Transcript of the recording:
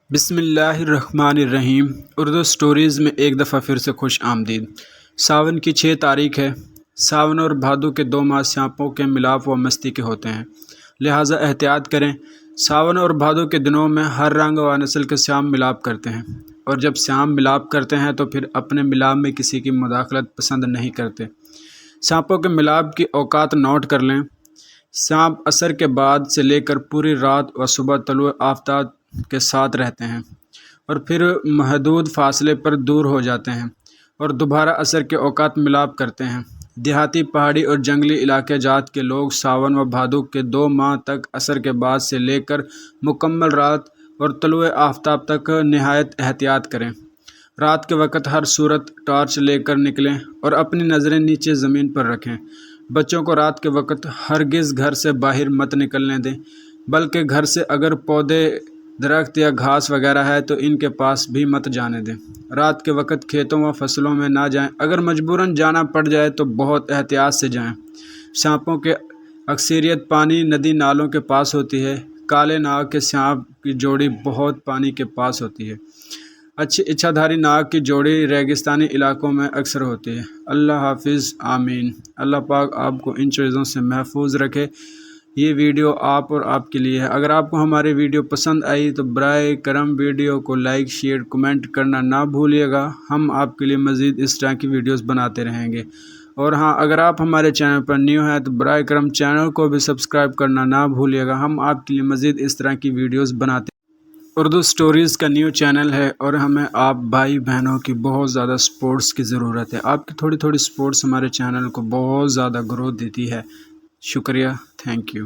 بسم اللہ الرحمن الرحیم۔ اردو سٹوریز میں ایک دفعہ پھر سے خوش آمدید۔ ساون کی 6 تاریخ ہے۔ ساون اور بھادو کے 2 ماہ سیاپوں کے ملاپ و مستی کے ہوتے ہیں، لہٰذا احتیاط کریں۔ ساون اور بھادو کے دنوں میں ہر رنگ و نسل کے سیام ملاپ کرتے ہیں، اور جب سیام ملاپ کرتے ہیں تو پھر اپنے ملاپ میں کسی کی مداخلت پسند نہیں کرتے۔ سانپوں کے ملاپ کی اوقات نوٹ کر لیں۔ سانپ عصر کے بعد سے لے کر پوری رات و صبح طلوع آفتاب کے ساتھ رہتے ہیں، اور پھر محدود فاصلے پر دور ہو جاتے ہیں اور دوبارہ عصر کے اوقات ملاپ کرتے ہیں۔ دیہاتی، پہاڑی اور جنگلی علاقے جات کے لوگ ساون و بھادو کے 2 ماہ تک عصر کے بعد سے لے کر مکمل رات اور طلوع آفتاب تک نہایت احتیاط کریں۔ رات کے وقت ہر صورت ٹارچ لے کر نکلیں اور اپنی نظریں نیچے زمین پر رکھیں۔ بچوں کو رات کے وقت ہرگز گھر سے باہر مت نکلنے دیں، بلکہ گھر سے اگر پودے، درخت یا گھاس وغیرہ ہے تو ان کے پاس بھی مت جانے دیں۔ رات کے وقت کھیتوں و فصلوں میں نہ جائیں، اگر مجبوراً جانا پڑ جائے تو بہت احتیاط سے جائیں۔ سانپوں کے اکثریت پانی، ندی، نالوں کے پاس ہوتی ہے۔ کالے ناگ کے سانپ کی جوڑی بہت پانی کے پاس ہوتی ہے۔ اچھی اچھادھاری ناگ کی جوڑی ریگستانی علاقوں میں اکثر ہوتی ہے۔ اللہ حافظ، آمین۔ اللہ پاک آپ کو ان چیزوں سے محفوظ رکھے۔ یہ ویڈیو آپ اور آپ کے لیے ہے۔ اگر آپ کو ہماری ویڈیو پسند آئی تو برائے کرم ویڈیو کو لائک، شیئر، کمنٹ کرنا نہ بھولیے گا۔ ہم آپ کے لیے مزید اس طرح کی ویڈیوز بناتے رہیں گے۔ اور ہاں، اگر آپ ہمارے چینل پر نیو ہیں تو برائے کرم چینل کو بھی سبسکرائب کرنا نہ بھولیے گا۔ ہم آپ کے لیے مزید اس طرح کی ویڈیوز بناتے ہیں۔ اردو سٹوریز کا نیو چینل ہے اور ہمیں آپ بھائی بہنوں کی بہت زیادہ سپورٹس کی ضرورت ہے۔ آپ کی تھوڑی تھوڑی سپورٹس ہمارے چینل کو بہت زیادہ گروتھ دیتی ہے۔ شکریہ، تھینک یو۔